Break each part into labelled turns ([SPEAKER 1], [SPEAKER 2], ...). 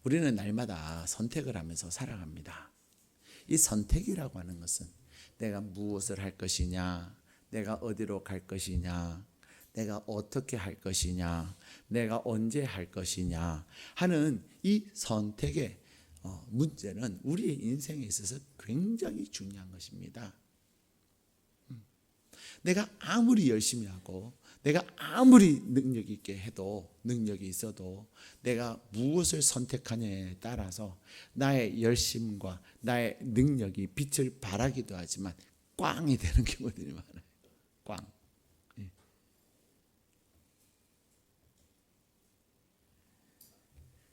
[SPEAKER 1] 우리는 날마다 선택을 하면서 살아갑니다. 이 선택이라고 하는 것은 내가 무엇을 할 것이냐, 내가 어디로 갈 것이냐, 내가 어떻게 할 것이냐, 내가 언제 할 것이냐 하는 이 선택의 문제는 우리의 인생에 있어서 굉장히 중요한 것입니다. 내가 아무리 열심히 하고 내가 아무리 능력 있게 해도, 능력이 있어도 내가 무엇을 선택하냐에 따라서 나의 열심과 나의 능력이 빛을 발하기도 하지만 꽝이 되는 경우들이 많아요. 꽝. 예.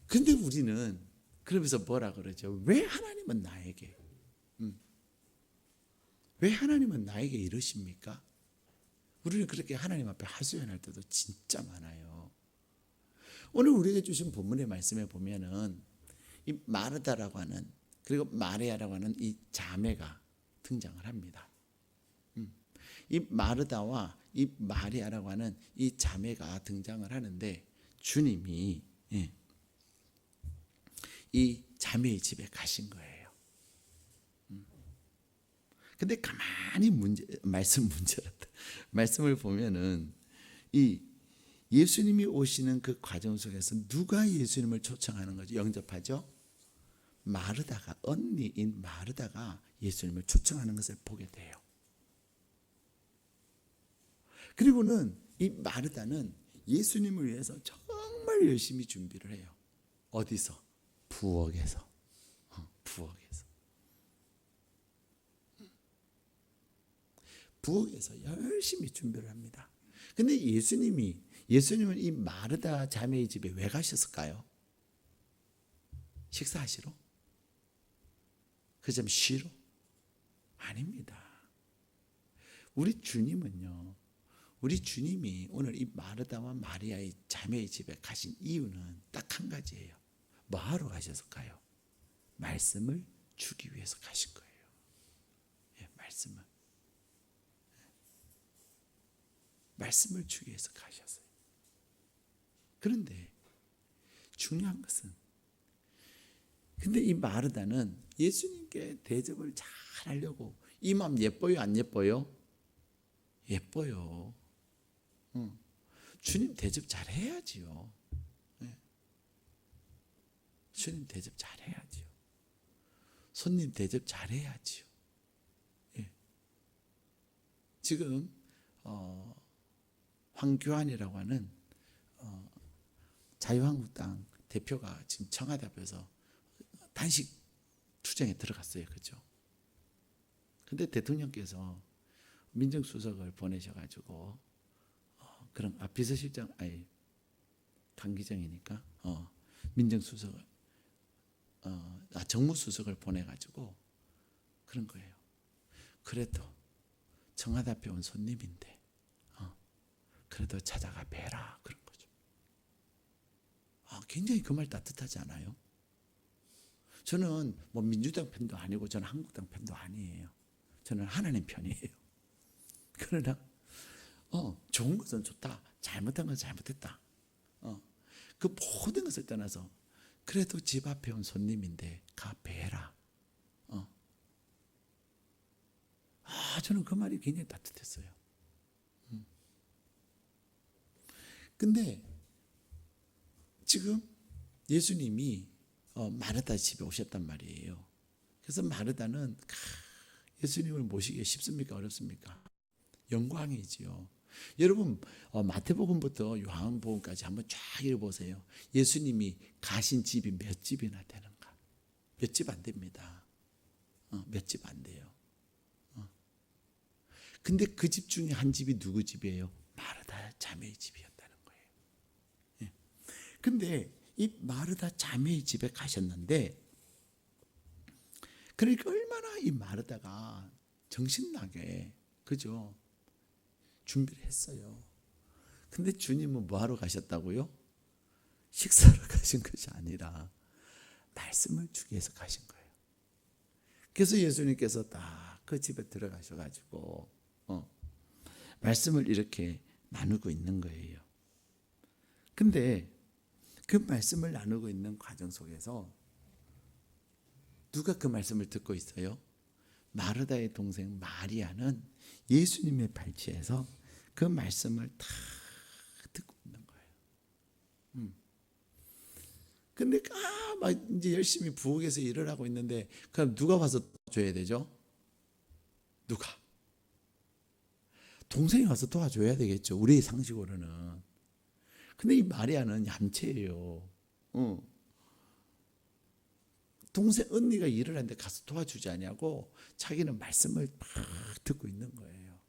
[SPEAKER 1] 근데 우리는 그러면서 뭐라 그러죠? 왜 하나님은 나에게, 왜 하나님은 나에게 이러십니까? 우리는 그렇게 하나님 앞에 하소연할 때도 진짜 많아요. 오늘 우리에게 주신 본문의 말씀에 보면은 이 마르다라고 하는, 그리고 마리아라고 하는 이 자매가 등장을 합니다. 이 마르다와 이 마리아라고 하는 이 자매가 등장을 하는데 주님이 이 자매의 집에 가신 거예요. 근데 가만히 말씀을 보면은 이 예수님이 오시는 그 과정 속에서 누가 예수님을 초청하는 거죠? 영접하죠? 마르다가, 언니인 마르다가 예수님을 초청하는 것을 보게 돼요. 그리고는 이 마르다는 예수님을 위해서 정말 열심히 준비를 해요. 어디서? 부엌에서. 부엌에서. 부엌에서 열심히 준비를 합니다. 근데 예수님은 이 마르다 자매의 집에 왜 가셨을까요? 식사하시러? 그 점 쉬러? 아닙니다. 우리 주님이 오늘 이 마르다와 마리아의 자매의 집에 가신 이유는 딱 한 가지예요. 뭐 하러 가셨을까요? 말씀을 주기 위해서 가신 거예요. 예, 말씀을 주기 위해서 가셨어요. 그런데 중요한 것은, 근데 이 마르다는 예수님께 대접을 잘 하려고, 이 마음 예뻐요, 안 예뻐요? 예뻐요. 주님 대접 잘 해야지요. 주님 대접 잘 해야지요. 손님 대접 잘 해야지요. 지금 황교안이라고 하는 자유한국당 대표가 지금 청와대 앞에서 단식 투쟁에 들어갔어요. 그죠? 근데 대통령께서 민정수석을 보내셔가지고 그런 비서실장, 아니 강기정이니까 민정수석을 정무수석을 보내가지고 그런 거예요. 그래도 청와대 앞에 온 손님인데 그래도 찾아가 뵈라, 그런 거죠. 굉장히 그 말 따뜻하지 않아요? 저는 뭐 민주당 편도 아니고 저는 한국당 편도 아니에요. 저는 하나님 편이에요. 그러나 좋은 것은 좋다, 잘못한 것은 잘못했다. 그 모든 것을 떠나서 그래도 집 앞에 온 손님인데 가 뵈라. 저는 그 말이 굉장히 따뜻했어요. 근데 지금 예수님이 마르다 집에 오셨단 말이에요. 그래서 마르다는 예수님을 모시기 쉽습니까? 어렵습니까? 영광이지요. 여러분 마태복음부터 요한복음까지 한번 쫙 읽어보세요. 예수님이 가신 집이 몇 집이나 되는가? 몇 집 안 됩니다. 몇 집 안 돼요. 근데 그 집 중에 한 집이 누구 집이에요? 마르다 자매의 집이었다는 거예요. 예. 근데 이 마르다 자매의 집에 가셨는데, 그러니까 얼마나 이 마르다가 정신나게, 그죠? 준비를 했어요. 근데 주님은 뭐 하러 가셨다고요? 식사로 가신 것이 아니라 말씀을 주기 위해서 가신 거예요. 그래서 예수님께서 딱 그 집에 들어가셔가지고 말씀을 이렇게 나누고 있는 거예요. 근데 그 말씀을 나누고 있는 과정 속에서 누가 그 말씀을 듣고 있어요? 마르다의 동생 마리아는 예수님의 발치에서 그 말씀을 다 듣고 있는 거예요. 근데 막 이제 열심히 부엌에서 일을 하고 있는데 그럼 누가 와서 도와줘야 되죠? 누가? 동생이 와서 도와줘야 되겠죠. 우리의 상식으로는. 근데 이 마리아는 얌체예요. 동생 언니가 일을 하는데 가서 도와주지 않냐고 자기는 말씀을 막 듣고 있는 거예요.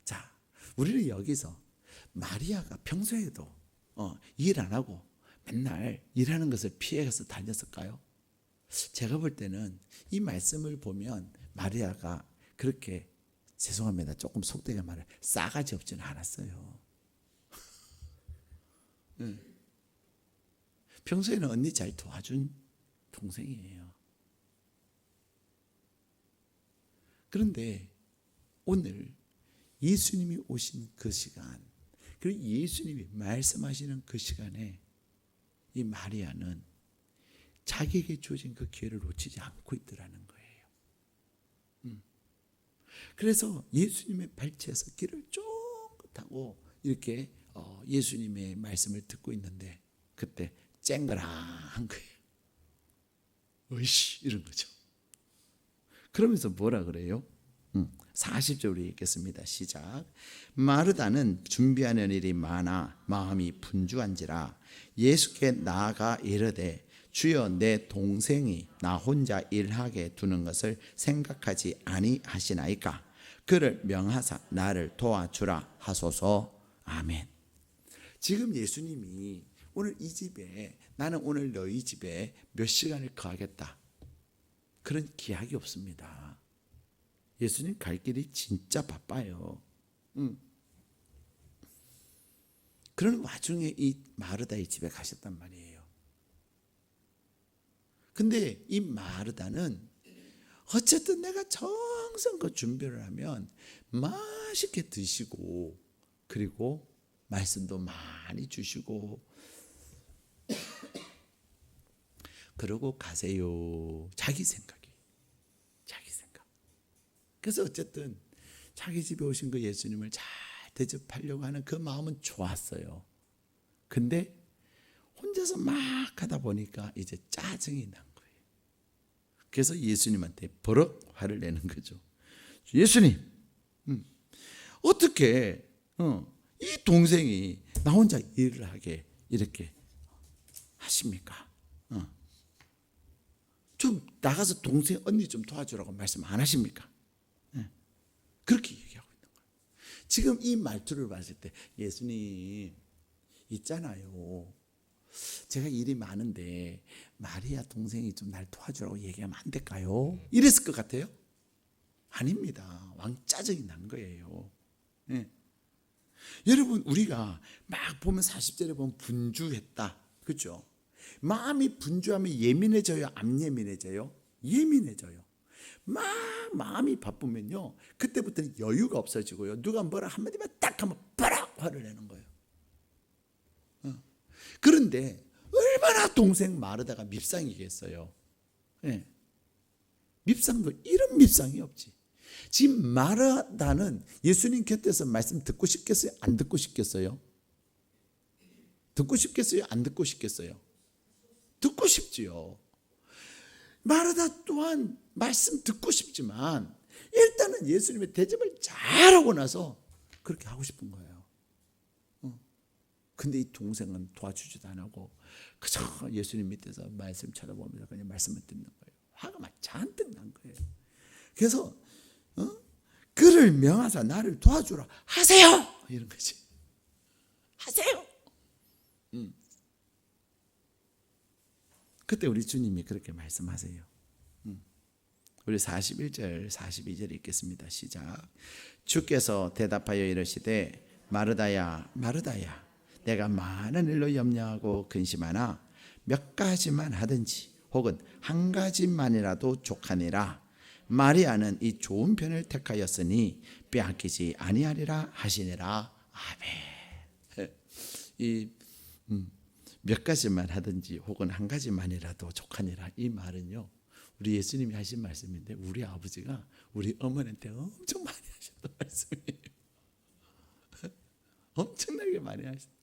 [SPEAKER 1] 자, 우리는 여기서 마리아가 평소에도 일 안 하고 맨날 일하는 것을 피해서 다녔을까요? 제가 볼 때는 이 말씀을 보면 마리아가 그렇게, 죄송합니다, 조금 속되게 말해, 싸가지 없지는 않았어요. 평소에는 언니 잘 도와준 동생이에요. 그런데 오늘 예수님이 오신 그 시간, 그리고 예수님이 말씀하시는 그 시간에 이 마리아는 자기에게 주어진 그 기회를 놓치지 않고 있더라는 거예요. 그래서 예수님의 발치에서 길을 쫑긋하고 이렇게 예수님의 말씀을 듣고 있는데 그때 쨍그랑한 거예요. 으이씨, 이런 거죠. 그러면서 뭐라 그래요? 40절 우리 읽겠습니다. 시작. 마르다는 준비하는 일이 많아 마음이 분주한지라 예수께 나아가 이르되 주여, 내 동생이 나 혼자 일하게 두는 것을 생각하지 아니하시나이까? 그를 명하사 나를 도와주라 하소서. 아멘. 지금 예수님이 오늘 이 집에, 나는 오늘 너희 집에 몇 시간을 거하겠다, 그런 기약이 없습니다. 예수님 갈 길이 진짜 바빠요. 그런 와중에 이 마르다의 집에 가셨단 말이에요. 근데 이 마르다는 어쨌든 내가 정성껏 준비를 하면 맛있게 드시고, 그리고 말씀도 많이 주시고 그러고 가세요. 자기 생각이, 자기 생각. 그래서 어쨌든 자기 집에 오신 그 예수님을 잘 대접하려고 하는 그 마음은 좋았어요. 근데 혼자서 막 하다 보니까 이제 짜증이 난 거예요. 그래서 예수님한테 버럭 화를 내는 거죠. 예수님, 어떻게 이 동생이 나 혼자 일을 하게 이렇게 하십니까? 좀 나가서 동생 언니 좀 도와주라고 말씀 안 하십니까? 그렇게 얘기하고 있는 거예요. 지금 이 말투를 봤을 때 예수님 있잖아요, 제가 일이 많은데 마리아 동생이 좀 날 도와주라고 얘기하면 안 될까요? 이랬을 것 같아요? 아닙니다. 왕짜증이 난 거예요. 여러분, 우리가 막 보면 40절에 보면 분주했다, 그렇죠? 마음이 분주하면 예민해져요, 안 예민해져요? 예민해져요. 막 마음이 바쁘면요, 그때부터는 여유가 없어지고요, 누가 뭐라 한마디만 딱 하면 빠락 화를 내는 거예요. 그런데 얼마나 동생 마르다가 밉상이겠어요. 밉상도 이런 밉상이 없지. 지금 마르다는 예수님 곁에서 말씀 듣고 싶겠어요? 안 듣고 싶겠어요? 듣고 싶겠어요? 안 듣고 싶겠어요? 듣고 싶지요. 마르다 또한 말씀 듣고 싶지만 일단은 예수님의 대접을 잘하고 나서 그렇게 하고 싶은 거예요. 근데 이 동생은 도와주지도 안 하고 그저 예수님 밑에서 말씀 쳐다보면서 그냥 말씀을 듣는 거예요. 화가 막 잔뜩 난 거예요. 그래서 그를 명하사 나를 도와주라 하세요, 이런 거지. 하세요. 그때 우리 주님이 그렇게 말씀하세요. 우리 41절 42절 읽겠습니다. 시작. 주께서 대답하여 이르시되 마르다야, 마르다야, 내가 많은 일로 염려하고 근심하나 몇 가지만 하든지 혹은 한 가지만이라도 족하니라. 마리아는 이 좋은 편을 택하였으니 빼앗기지 아니하리라 하시니라. 아멘. 이 몇 가지만 하든지 혹은 한 가지만이라도 족하니라. 이 말은요, 우리 예수님이 하신 말씀인데 우리 아버지가 우리 어머니한테 엄청 많이 하셨던 말씀이에요. 엄청나게 많이 하셨어요.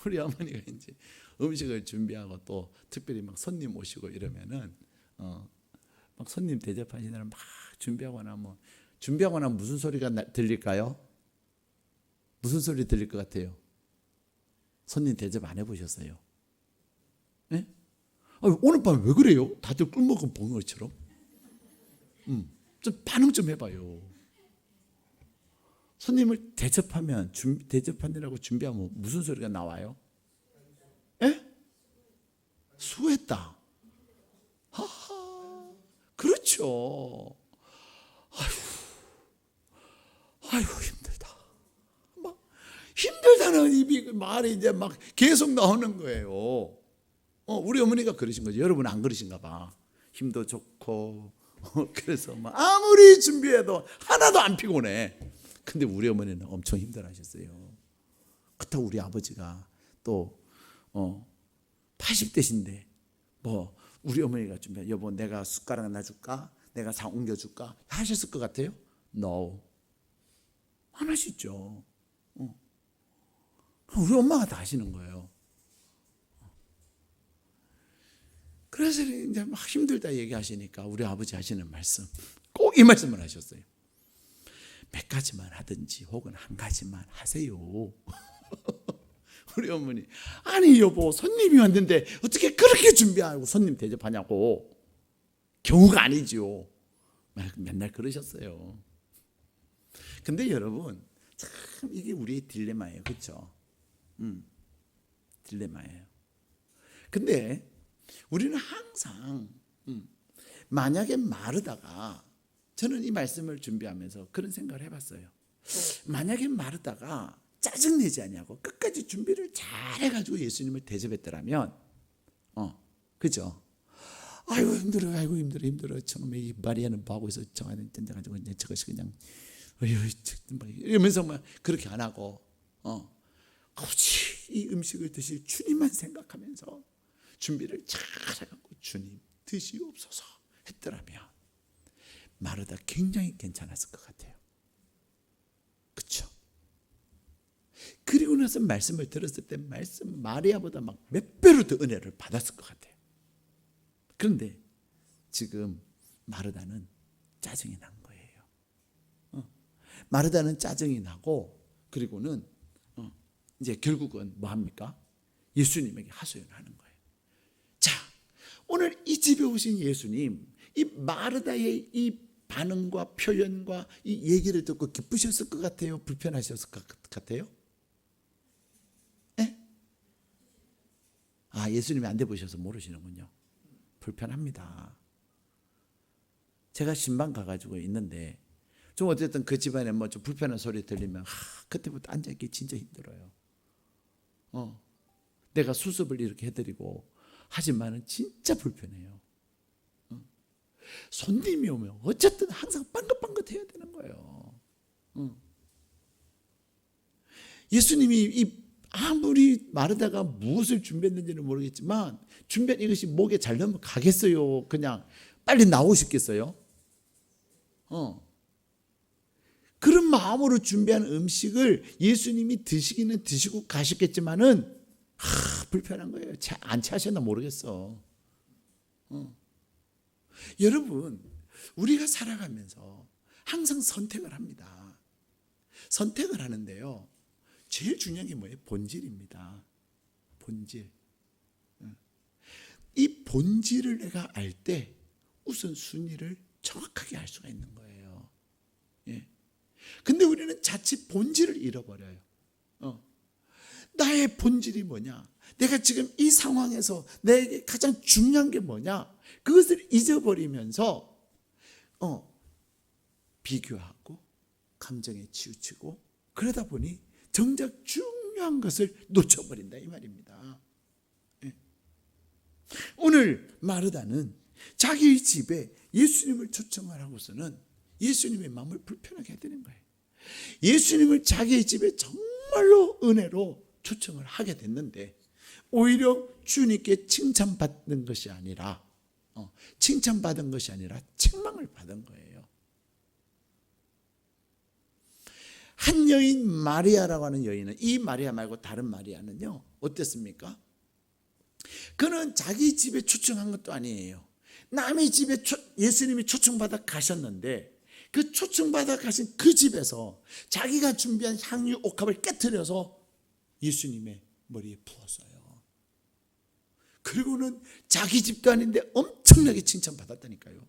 [SPEAKER 1] 우리 어머니가 이제 음식을 준비하고 또 특별히 막 손님 오시고 이러면은 막 손님 대접하시느라 막 준비하고 나면 무슨 소리가 들릴까요? 무슨 소리 들릴 것 같아요? 손님 대접 안 해보셨어요? 네? 오늘 밤 왜 그래요? 다들 꿀먹은 벙어리처럼. 좀 반응 좀 해봐요. 손님을 대접하느라고 준비하면 무슨 소리가 나와요? 예? 수고했다. 하하, 그렇죠. 아유 힘들다. 막 힘들다는 입이 말이 이제 막 계속 나오는 거예요. 우리 어머니가 그러신 거죠. 여러분 안 그러신가 봐. 힘도 좋고 그래서 막 아무리 준비해도 하나도 안 피곤해. 근데 우리 어머니는 엄청 힘들어하셨어요. 그렇다고 우리 아버지가 또 80대신데 뭐 우리 어머니가 준비해, 여보 내가 숟가락 하나 줄까? 내가 상 옮겨줄까? 하셨을 것 같아요? No. 안 하시죠. 우리 엄마가 다 하시는 거예요. 그래서 이제 막 힘들다 얘기하시니까 우리 아버지 하시는 말씀, 꼭 이 말씀을 하셨어요. 몇 가지만 하든지 혹은 한 가지만 하세요. 우리 어머니, 아니 여보 손님이 왔는데 어떻게 그렇게 준비하고 손님 대접하냐고. 경우가 아니죠. 맨날 그러셨어요. 근데 여러분 참 이게 우리의 딜레마예요. 그렇죠? 딜레마예요. 근데 우리는 항상 만약에 마르다가, 저는 이 말씀을 준비하면서 그런 생각을 해봤어요. 만약에 마르다가 짜증내지 않냐고 끝까지 준비를 잘 해가지고 예수님을 대접했더라면, 그죠? 아이고 힘들어, 아이고 힘들어. 처음에 마리아는 뭐 하고 있어? 정하는 던져가지고 그냥 저것이 그냥 이러면서 막 그렇게 안 하고, 굳이 이 음식을 드실 주님만 생각하면서 준비를 잘 해갖고 주님 드시옵소서 했더라면 마르다 굉장히 괜찮았을 것 같아요. 그렇죠? 그리고 나서 말씀을 들었을 때 마리아보다 막 몇 배로 더 은혜를 받았을 것 같아요. 그런데 지금 마르다는 짜증이 난 거예요. 마르다는 짜증이 나고, 그리고는 이제 결국은 뭐 합니까? 예수님에게 하소연을 하는 거예요. 자, 오늘 이 집에 오신 예수님, 이 마르다의 이 반응과 표현과 이 얘기를 듣고 기쁘셨을 것 같아요? 불편하셨을 것 같아요? 네? 예수님이 안 돼 보셔서 모르시는군요. 불편합니다. 제가 신방 가가지고 있는데 좀 어쨌든 그 집안에 뭐 좀 불편한 소리 들리면 그때부터 앉아있기 진짜 힘들어요. 내가 수습을 이렇게 해드리고 하지만은 진짜 불편해요. 손님이 오면 어쨌든 항상 빵긋빵긋 해야 되는 거예요. 예수님이 아무리 마르다가 무엇을 준비했는지는 모르겠지만 준비한 이것이 목에 잘 넘어가겠어요? 그냥 빨리 나오고 싶겠어요? 그런 마음으로 준비한 음식을 예수님이 드시기는 드시고 가셨겠지만은 불편한 거예요. 안 취하셨나 모르겠어. 여러분, 우리가 살아가면서 항상 선택을 합니다. 선택을 하는데요, 제일 중요한 게 뭐예요? 본질입니다. 본질. 이 본질을 내가 알 때 우선순위를 정확하게 알 수가 있는 거예요. 근데 우리는 자칫 본질을 잃어버려요. 나의 본질이 뭐냐? 내가 지금 이 상황에서 내게 가장 중요한 게 뭐냐? 그것을 잊어버리면서 비교하고 감정에 치우치고 그러다 보니 정작 중요한 것을 놓쳐버린다 이 말입니다. 오늘 마르다는 자기 집에 예수님을 초청을 하고서는 예수님의 마음을 불편하게 해드리는 거예요. 예수님을 자기의 집에 정말로 은혜로 초청을 하게 됐는데 오히려 주님께 칭찬받는 것이 아니라 칭찬받은 것이 아니라 책망을 받은 거예요. 한 여인 마리아라고 하는 여인은, 이 마리아 말고 다른 마리아는요 어땠습니까? 그는 자기 집에 초청한 것도 아니에요. 남의 집에 예수님이 초청받아 가셨는데 그 초청받아 가신 그 집에서 자기가 준비한 향유 옥합을 깨트려서 예수님의 머리에 부었어요. 그리고는 자기 집도 아닌데 엄청나게 칭찬받았다니까요.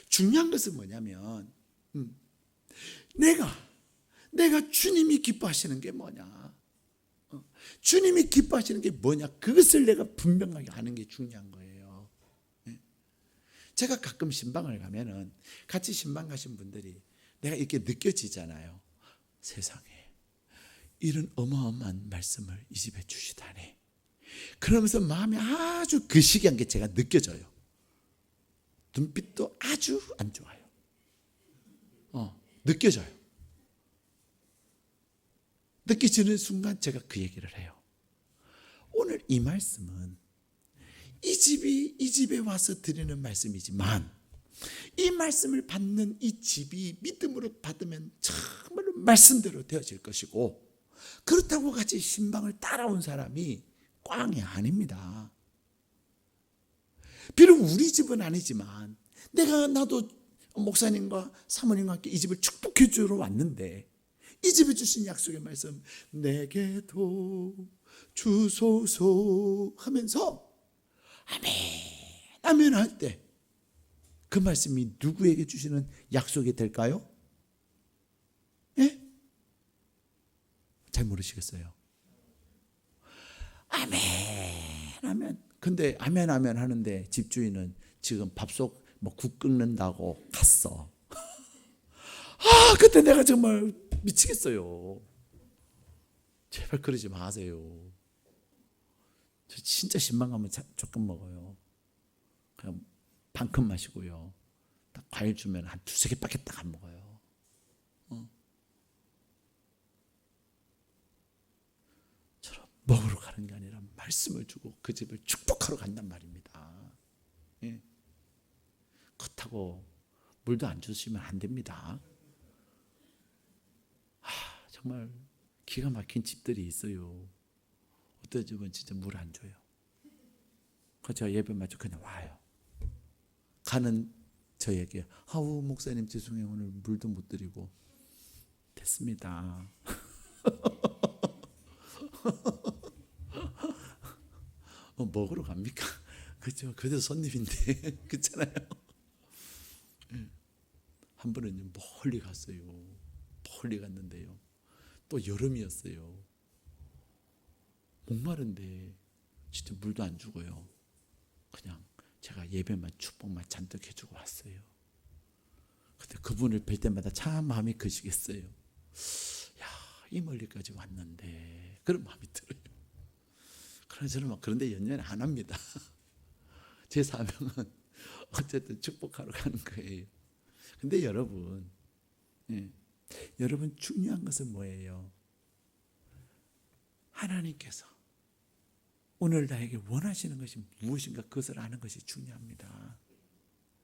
[SPEAKER 1] 중요한 것은 뭐냐면 내가 주님이 기뻐하시는 게 뭐냐, 주님이 기뻐하시는 게 뭐냐, 그것을 내가 분명하게 아는 게 중요한 거예요. 제가 가끔 신방을 가면은 같이 신방 가신 분들이 내가 이렇게 느껴지잖아요. 세상에 이런 어마어마한 말씀을 이 집에 주시다니. 그러면서 마음이 아주 거시기한 게 제가 느껴져요. 눈빛도 아주 안 좋아요. 느껴져요. 느껴지는 순간 제가 그 얘기를 해요. 오늘 이 말씀은 이 집에 와서 드리는 말씀이지만 이 말씀을 받는 이 집이 믿음으로 받으면 정말로 말씀대로 되어질 것이고, 그렇다고 같이 신방을 따라온 사람이 꽝이 아닙니다. 비록 우리 집은 아니지만 나도 목사님과 사모님과 함께 이 집을 축복해 주러 왔는데 이 집에 주신 약속의 말씀 내게도 주소서 하면서 아멘 아멘 할 때 그 말씀이 누구에게 주시는 약속이 될까요? 예? 잘 모르시겠어요? 아멘 아멘. 근데 아멘 아멘 하는데 집주인은 지금 밥솥 국 끓는다고 갔어. 그때 내가 정말 미치겠어요. 제발 그러지 마세요. 저 진짜 신방 가면 조금 먹어요. 그냥 반컵 마시고요. 딱 과일 주면 한 두세 개밖에 딱 안 먹어요. 저런 먹으러 가는 게 아니라 말씀을 주고 그 집을 축복하러 간단 말입니다. 예. 그렇다고 물도 안 주시면 안 됩니다. 정말 기가 막힌 집들이 있어요. 어떤 집은 진짜 물 안 줘요. 그래서 제가 예배 마치고 그냥 와요. 가는 저에게 아우 목사님 죄송해요, 오늘 물도 못 드리고. 됐습니다. 먹으러 갑니까? 그렇죠. 그래도 손님인데 그렇잖아요. 한 번은 멀리 갔어요. 멀리 갔는데요. 또 여름이었어요. 목마른데 진짜 물도 안 주고요. 그냥 제가 예배만 축복만 잔뜩 해주고 왔어요. 근데 그분을 뵐 때마다 참 마음이 거시겠어요. 야, 이 멀리까지 왔는데 그런 마음이 들어요. 그래서 저는 그런데 연연 안 합니다. 제 사명은 어쨌든 축복하러 가는 거예요. 근데 여러분, 여러분 중요한 것은 뭐예요? 하나님께서 오늘 나에게 원하시는 것이 무엇인가 그것을 아는 것이 중요합니다.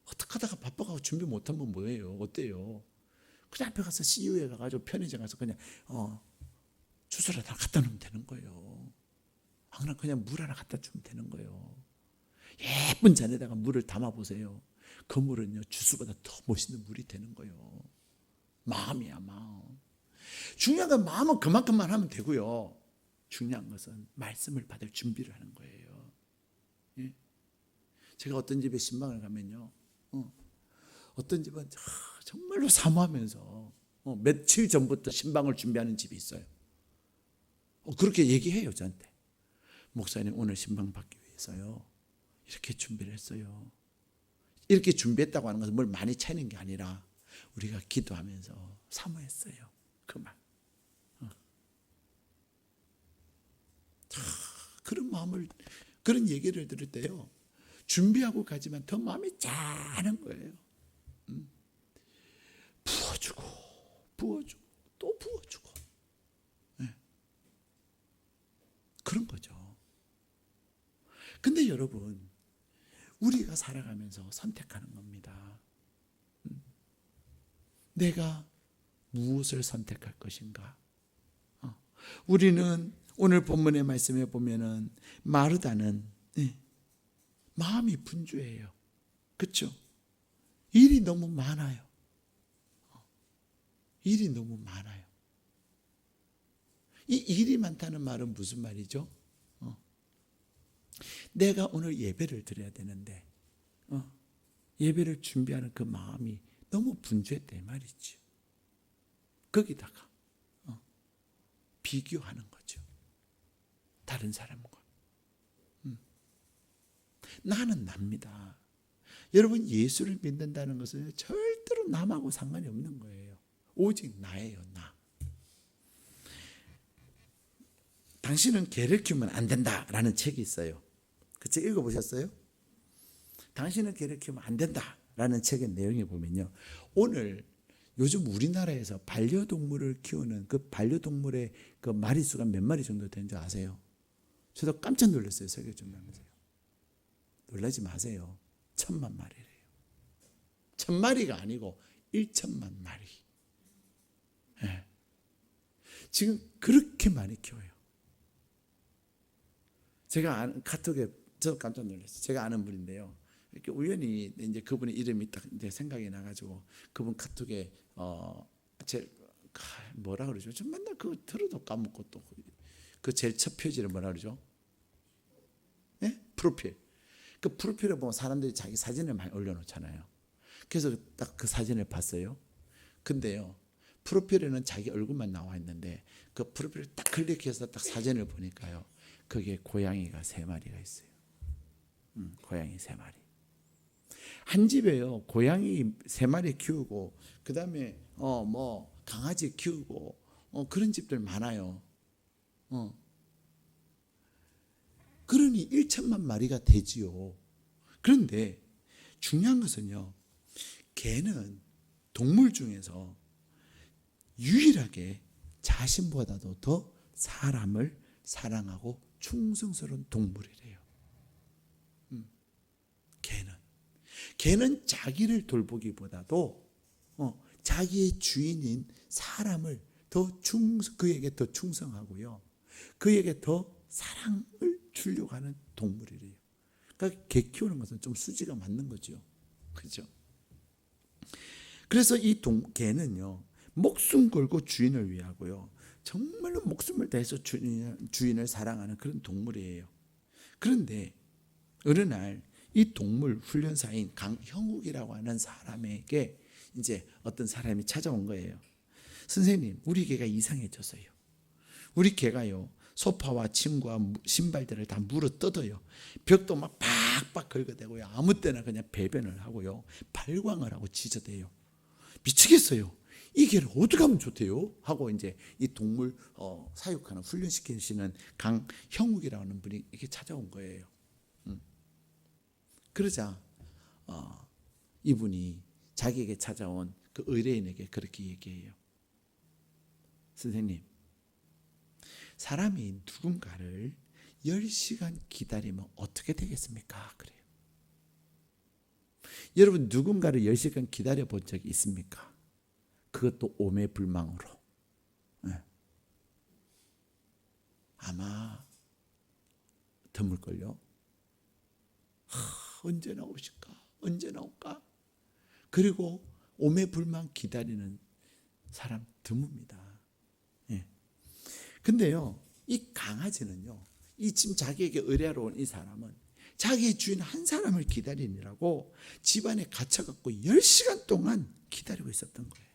[SPEAKER 1] 어떻게 하다가 바빠가고 준비 못하면 뭐예요? 어때요? 그냥 앞에 가서 CU에 가가지고 편의점 가서 그냥 주스를 하나 갖다 놓으면 되는 거예요. 그냥 물 하나 갖다 주면 되는 거예요. 예쁜 잔에다가 물을 담아보세요. 그 물은요 주스보다 더 멋있는 물이 되는 거예요. 마음이야, 마음. 중요한 건 마음은 그만큼만 하면 되고요. 중요한 것은 말씀을 받을 준비를 하는 거예요. 예? 제가 어떤 집에 신방을 가면요, 어떤 집은 정말로 사모하면서 며칠 전부터 신방을 준비하는 집이 있어요. 그렇게 얘기해요, 저한테. 목사님 오늘 신방 받기 위해서요 이렇게 준비를 했어요. 이렇게 준비했다고 하는 것은 뭘 많이 차리는 게 아니라 우리가 기도하면서 사모했어요. 그 말. 그런 마음을, 그런 얘기를 들을 때요 준비하고 가지만 더 마음이 짠한 거예요. 부어주고 부어주고 또 부어주고. 그런 거죠. 근데 여러분, 우리가 살아가면서 선택하는 겁니다. 내가 무엇을 선택할 것인가? 우리는 오늘 본문의 말씀에 보면은 마르다는 마음이 분주해요. 그렇죠? 일이 너무 많아요. 일이 너무 많아요. 이 일이 많다는 말은 무슨 말이죠? 내가 오늘 예배를 드려야 되는데 예배를 준비하는 그 마음이 너무 분주했대 말이죠. 거기다가 비교하는 거죠. 다른 사람과. 나는 납니다. 여러분, 예수를 믿는다는 것은 절대로 남하고 상관이 없는 거예요. 오직 나예요, 나. 당신은 개를 키우면 안 된다라는 책이 있어요. 그 책 읽어보셨어요? 당신은 개를 키우면 안 된다라는 책의 내용에 보면요, 오늘 요즘 우리나라에서 반려동물을 키우는 그 반려동물의 그 마리수가 몇 마리 정도 되는지 아세요? 저도 깜짝 놀랐어요. 세계 정도면서요. 놀라지 마세요. 1,000만 마리래요. 1,000마리가 아니고 1,000만 마리. 네. 지금 그렇게 많이 키워요. 제가 아는 카톡에 저도 깜짝 놀랐어요. 제가 아는 분인데요. 이렇게 우연히 이제 그분의 이름이 딱 이제 생각이 나가지고 그분 카톡에 제 뭐라 그러죠? 좀 맨날 그거 들어도 까먹고 또 그 제일 첫 표지를 뭐라 그러죠? 네? 프로필. 그 프로필에 보면 사람들이 자기 사진을 많이 올려놓잖아요. 그래서 딱 그 사진을 봤어요. 근데요, 프로필에는 자기 얼굴만 나와 있는데 그 프로필을 딱 클릭해서 딱 사진을 보니까요, 거기에 고양이가 3마리가 있어요. 고양이 3마리. 한 집에요, 고양이 3마리 키우고 그 다음에 뭐 강아지 키우고 그런 집들 많아요. 그러니 1,000만 마리가 되지요. 그런데 중요한 것은요, 개는 동물 중에서 유일하게 자신보다도 더 사람을 사랑하고 충성스러운 동물이래요. 개는 자기를 돌보기보다도 자기의 주인인 사람을 그에게 더 충성하고요, 그에게 더 사랑을 주려고 하는 동물이래요. 그러니까 개 키우는 것은 좀 수지가 맞는 거죠. 그렇죠? 그래서 이 개는요, 목숨 걸고 주인을 위하고요, 정말로 목숨을 다해서 주인을 사랑하는 그런 동물이에요. 그런데 어느 날 이 동물 훈련사인 강형욱이라고 하는 사람에게 이제 어떤 사람이 찾아온 거예요. 선생님, 우리 개가 이상해졌어요. 우리 개가요, 소파와 침과 신발들을 다 물어 뜯어요. 벽도 막 팍팍 긁어대고요, 아무 때나 그냥 배변을 하고요, 발광을 하고 짖어대요. 미치겠어요. 이 개를 어떻게 하면 좋대요? 하고 이제 이 동물 사육하는 훈련시키시는 강형욱이라는 분이 이렇게 찾아온 거예요. 그러자 이분이 자기에게 찾아온 그 의뢰인에게 그렇게 얘기해요. 선생님, 사람이 누군가를 10시간 기다리면 어떻게 되겠습니까? 그래요. 여러분, 누군가를 10시간 기다려 본 적이 있습니까? 그것도 오매불망으로. 네. 아마 드물걸요. 언제 나오실까? 언제 나올까? 그리고 오매불망 기다리는 사람 드뭅니다. 예. 근데요, 이 강아지는요, 이 지금 자기에게 의뢰하러 온 이 사람은 자기의 주인 한 사람을 기다리느라고 집안에 갇혀갖고 10시간 동안 기다리고 있었던 거예요.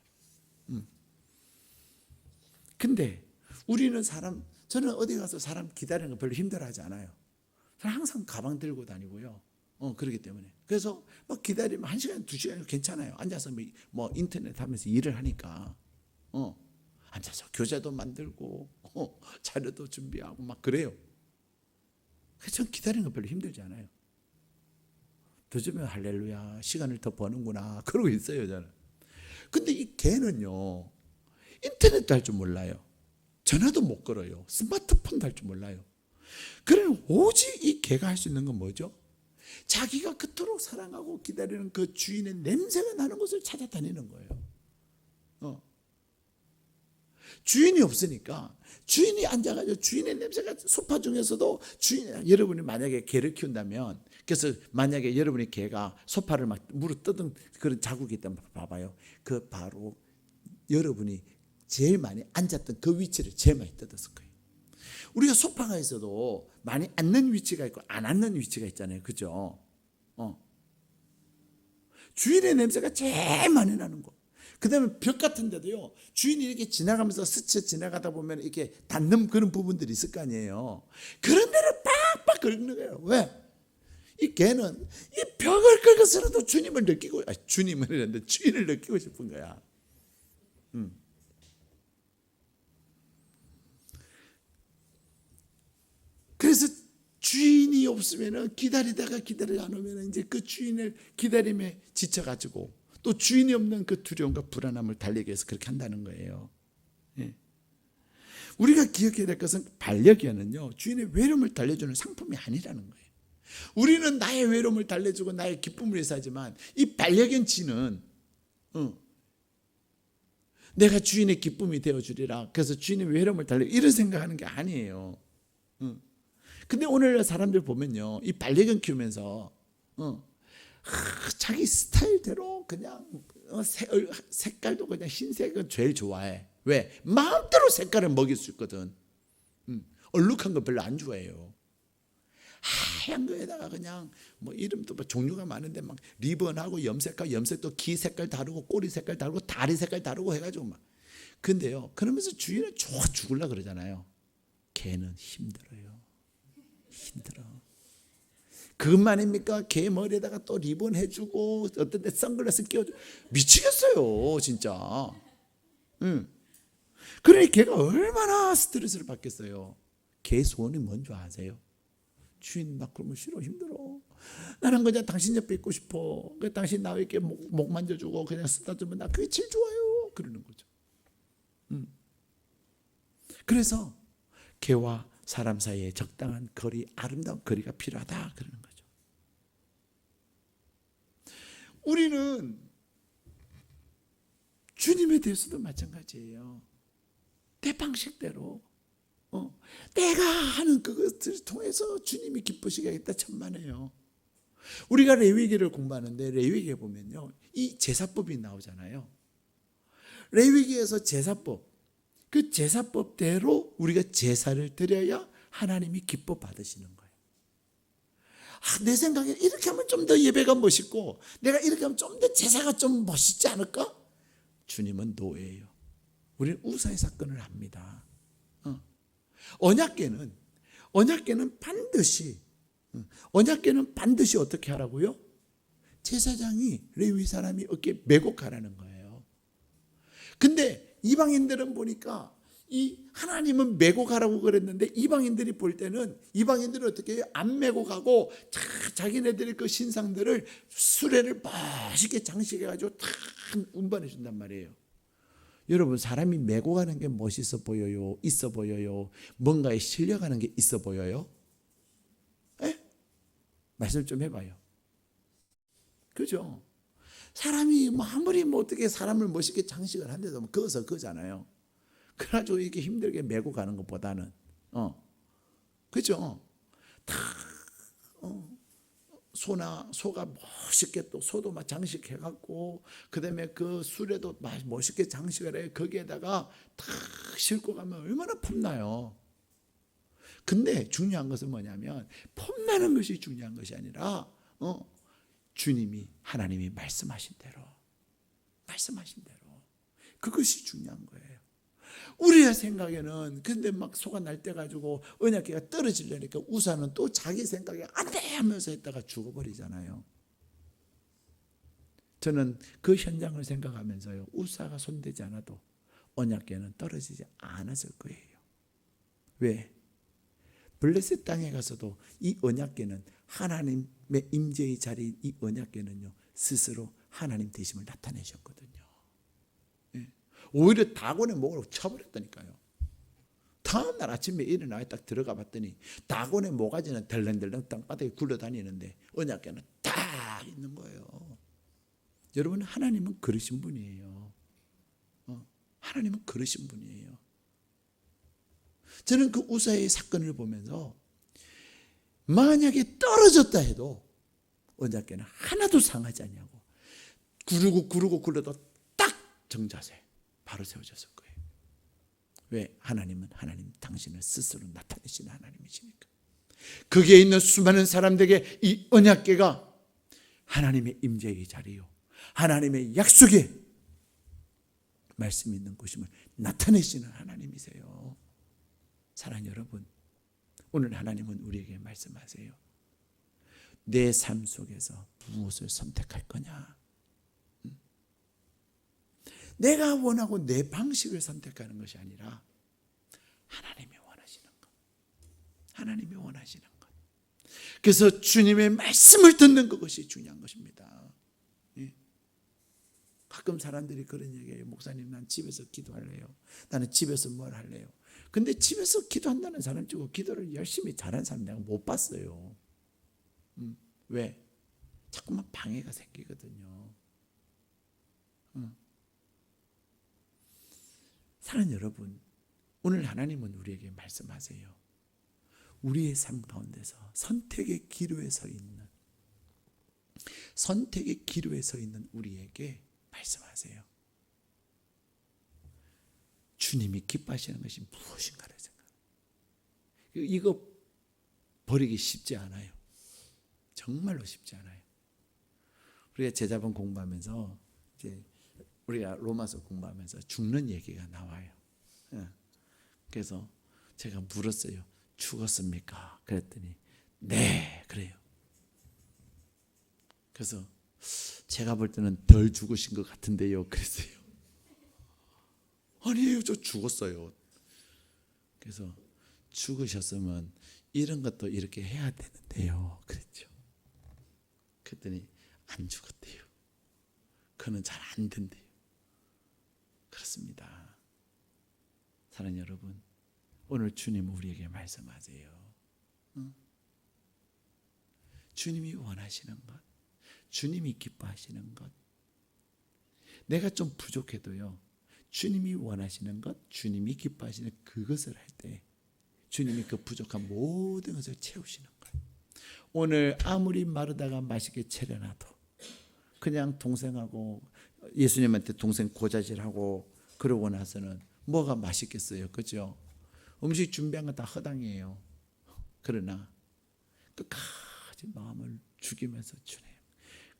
[SPEAKER 1] 근데 우리는 저는 어디 가서 사람 기다리는 거 별로 힘들어하지 않아요. 저는 항상 가방 들고 다니고요. 그러기 때문에. 그래서 막 기다리면 1시간, 2시간 괜찮아요. 앉아서 뭐 인터넷 하면서 일을 하니까. 앉아서 교재도 만들고, 자료도 준비하고 막 그래요. 그래서 전 기다리는 거 별로 힘들지 않아요. 더 주면 할렐루야, 시간을 더 버는구나, 그러고 있어요, 저는. 근데 이 개는요, 인터넷도 할 줄 몰라요. 전화도 못 걸어요. 스마트폰도 할 줄 몰라요. 그러면 오직 이 개가 할 수 있는 건 뭐죠? 자기가 그토록 사랑하고 기다리는 그 주인의 냄새가 나는 곳을 찾아다니는 거예요. 주인이 없으니까 주인이 앉아가지고 주인의 냄새가 소파 중에서도 여러분이 만약에 개를 키운다면, 그래서 만약에 여러분의 개가 소파를 막 물어 뜯은 그런 자국이 있다면 봐봐요. 그 바로 여러분이 제일 많이 앉았던 그 위치를 제일 많이 뜯었을 거예요. 우리가 소파가 있어도 많이 앉는 위치가 있고 안 앉는 위치가 있잖아요. 그죠? 주인의 냄새가 제일 많이 나는 거. 그 다음에 벽 같은 데도요, 주인이 이렇게 지나가면서 스쳐 지나가다 보면 이렇게 닿는 그런 부분들이 있을 거 아니에요. 그런 데를 빡빡 긁는 거예요. 왜? 이 개는 이 벽을 긁어서라도 주님을 느끼고, 주님을 했는데 주인을 느끼고 싶은 거야. 그래서 주인이 없으면 기다리다가 안 오면 이제 그 주인을 기다림에 지쳐가지고 또 주인이 없는 그 두려움과 불안함을 달래기 위해서 그렇게 한다는 거예요. 예. 우리가 기억해야 될 것은 반려견은요, 주인의 외로움을 달래주는 상품이 아니라는 거예요. 우리는 나의 외로움을 달래주고 나의 기쁨을 위해서 하지만 이 반려견 쥐는 내가 주인의 기쁨이 되어주리라, 그래서 주인의 외로움을 달래, 이런 생각하는 게 아니에요. 근데 오늘 사람들 보면요, 이 반려견 키우면서 자기 스타일대로 그냥 색깔도 그냥 흰색은 제일 좋아해. 왜? 마음대로 색깔을 먹일 수 있거든. 얼룩한 거 별로 안 좋아해요. 하얀 거에다가 그냥 뭐 이름도 뭐 종류가 많은데 막 리본하고 염색도 귀 색깔 다르고 꼬리 색깔 다르고 다리 색깔 다르고 해가지고 막. 근데요, 그러면서 주인은 좋아 죽을라 그러잖아요. 걔는 힘들어요. 힘들어. 그것만입니까? 개 머리에다가 또 리본 해주고 어떤 데 선글라스 끼워주고 미치겠어요 진짜. 그러니 걔가 얼마나 스트레스를 받겠어요. 개 소원이 뭔지 아세요? 주인 나 그러면 싫어, 힘들어. 나는 그냥 당신 옆에 있고 싶어. 당신 나 이렇게 목 만져주고 그냥 쓰다듬으면 나 그게 제일 좋아요. 그러는 거죠. 그래서 개와 사람 사이에 적당한 거리, 아름다운 거리가 필요하다 그러는 거죠. 우리는 주님에 대해서도 마찬가지예요. 내 방식대로 내가 하는 그것을 통해서 주님이 기쁘시겠다 천만에요. 우리가 레위기를 공부하는데 레위기에 보면요, 이 제사법이 나오잖아요. 레위기에서 제사법, 그 제사법대로 우리가 제사를 드려야 하나님이 기뻐 받으시는 거예요. 내 생각에 이렇게 하면 좀 더 예배가 멋있고 내가 이렇게 하면 좀 더 제사가 좀 멋있지 않을까? 주님은 노예예요. 우리는 우사의 사건을 합니다. 언약궤는 반드시 어떻게 하라고요? 제사장이 레위 사람이 어깨에 메고 가라는 거예요. 근데 이방인들은 보니까 이 하나님은 메고 가라고 그랬는데 이방인들이 볼 때는 이방인들은 어떻게 해요? 안 메고 가고 자기네들의 그 신상들을 수레를 멋있게 장식해가지고 탁 운반해 준단 말이에요. 여러분, 사람이 메고 가는 게 멋있어 보여요? 있어 보여요? 뭔가에 실려가는 게 있어 보여요? 에? 말씀 좀 해봐요. 그죠? 사람이 뭐 아무리 뭐 어떻게 사람을 멋있게 장식을 한데도 뭐 그거서 그거잖아요. 그래가지고 이렇게 힘들게 메고 가는 것보다는 그죠? 다 소가 멋있게 또 소도 막 장식해갖고 그다음에 그 수레도 멋있게 장식을 해. 거기에다가 탁 싣고 가면 얼마나 폼나요. 근데 중요한 것은 뭐냐면 폼나는 것이 중요한 것이 아니라 주님이 하나님이 말씀하신 대로 그것이 중요한 거예요. 우리의 생각에는 근데 막 소가 날때 가지고 언약궤가 떨어지려니까 우사는 또 자기 생각에 안 돼 하면서 했다가 죽어버리잖아요. 저는 그 현장을 생각하면서요, 우사가 손대지 않아도 언약궤는 떨어지지 않았을 거예요. 왜? 블레셋 땅에 가서도 이 언약궤는 하나님의 임재의 자리인 이 언약궤는요 스스로 하나님 되심을 나타내셨거든요. 오히려 다곤의 목을 쳐버렸다니까요. 다음날 아침에 일어나 딱 들어가 봤더니 다곤의 모가지는 덜렁덜렁 땅바닥에 굴러다니는데 언약궤는 딱 있는 거예요. 여러분, 하나님은 그러신 분이에요. 하나님은 그러신 분이에요. 저는 그 우사의 사건을 보면서 만약에 떨어졌다 해도 언약궤는 하나도 상하지 않냐고, 구르고 굴러도 딱 정자세 바로 세워졌을 거예요. 왜? 하나님은 하나님 당신을 스스로 나타내시는 하나님이시니까. 거기에 있는 수많은 사람들에게 이 언약궤가 하나님의 임재의 자리요, 하나님의 약속의 말씀이 있는 곳임을 나타내시는 하나님이세요. 사랑하는 여러분, 오늘 하나님은 우리에게 말씀하세요. 내 삶 속에서 무엇을 선택할 거냐? 내가 원하고 내 방식을 선택하는 것이 아니라 하나님이 원하시는 것, 하나님이 원하시는 것. 그래서 주님의 말씀을 듣는 그것이 중요한 것입니다. 가끔 사람들이 그런 얘기해요. 목사님, 난 집에서 기도할래요. 나는 집에서 뭘 할래요. 근데 집에서 기도한다는 사람 치고 기도를 열심히 잘하는 사람 내가 못 봤어요. 왜? 자꾸만 방해가 생기거든요. 사랑하는 여러분, 오늘 하나님은 우리에게 말씀하세요. 우리의 삶 가운데서 선택의 기로에 서 있는, 선택의 기로에 서 있는 우리에게 말씀하세요. 주님이 기뻐하시는 것이 무엇인가를 생각해요. 이거 버리기 쉽지 않아요. 정말로 쉽지 않아요. 우리가 제자본 공부하면서 이제 우리가 로마서 공부하면서 죽는 얘기가 나와요. 그래서 제가 물었어요. 죽었습니까? 그랬더니 네, 그래요. 그래서 제가 볼 때는 덜 죽으신 것 같은데요, 그랬어요. 아니에요, 저 죽었어요. 그래서 죽으셨으면 이런 것도 이렇게 해야 되는데요, 그랬죠. 그랬더니 안 죽었대요. 그는 잘 안 된대요. 그렇습니다. 사랑하는 여러분, 오늘 주님 우리에게 말씀하세요. 주님이 원하시는 것, 주님이 기뻐하시는 것, 내가 좀 부족해도요, 주님이 원하시는 것, 주님이 기뻐하시는 그것을 할 때 주님이 그 부족한 모든 것을 채우시는 거예요. 오늘 아무리 마르다가 맛있게 차려놔도 그냥 동생하고 예수님한테 동생 고자질하고 그러고 나서는 뭐가 맛있겠어요, 그죠? 음식 준비한 건 다 허당이에요. 그러나 끝까지 마음을 죽이면서 주님,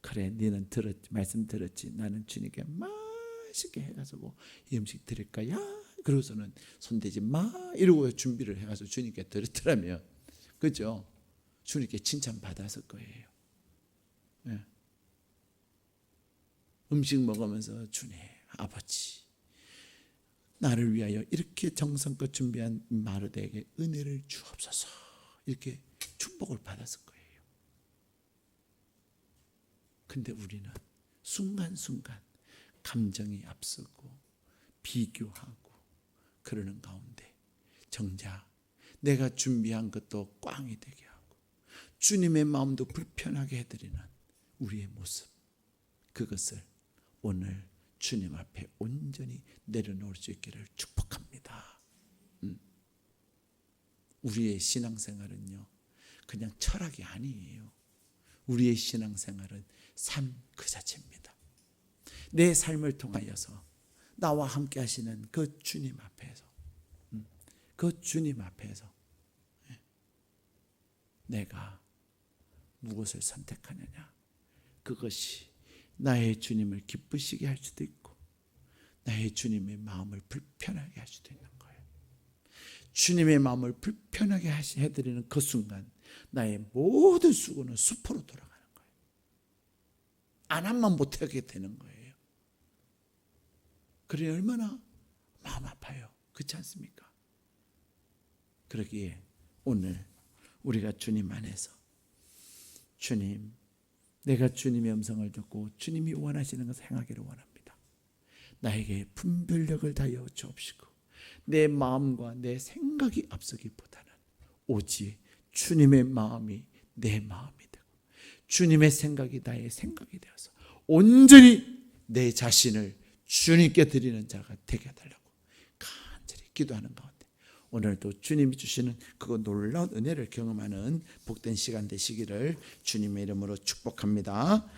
[SPEAKER 1] 그래, 너는 들었지, 말씀 들었지, 나는 주님께 맛있게 해가지고 이 음식 드릴까? 야, 그러고서는 손대지 마 이러고 준비를 해가지고 주님께 드렸더라면, 그죠? 주님께 칭찬 받았을 거예요. 네. 음식 먹으면서 주님, 아버지, 나를 위하여 이렇게 정성껏 준비한 마르다에게 은혜를 주옵소서, 이렇게 축복을 받았을 거예요. 근데 우리는 순간순간 감정이 앞서고 비교하고 그러는 가운데 정작 내가 준비한 것도 꽝이 되게 하고 주님의 마음도 불편하게 해드리는 우리의 모습, 그것을 오늘 주님 앞에 온전히 내려놓을 수 있기를 축복합니다. 우리의 신앙생활은요, 그냥 철학이 아니에요. 우리의 신앙생활은 삶 그 자체입니다. 내 삶을 통하여서 나와 함께 하시는 그 주님 앞에서, 그 주님 앞에서 내가 무엇을 선택하느냐, 그것이 나의 주님을 기쁘시게 할 수도 있고 나의 주님의 마음을 불편하게 할 수도 있는 거예요. 주님의 마음을 불편하게 해드리는 그 순간 나의 모든 수고는 수포로 돌아가는 거예요. 안 하면 못하게 되는 거예요. 그러니 얼마나 마음 아파요. 그렇지 않습니까? 그러기에 오늘 우리가 주님 안에서, 주님, 내가 주님의 음성을 듣고 주님이 원하시는 것을 행하기를 원합니다. 나에게 분별력을 다하여 주옵시고 내 마음과 내 생각이 앞서기보다는 오직 주님의 마음이 내 마음이 되고 주님의 생각이 나의 생각이 되어서 온전히 내 자신을 주님께 드리는 자가 되게 해달라고 간절히 기도하는 가운데 오늘도 주님이 주시는 그 놀라운 은혜를 경험하는 복된 시간 되시기를 주님의 이름으로 축복합니다.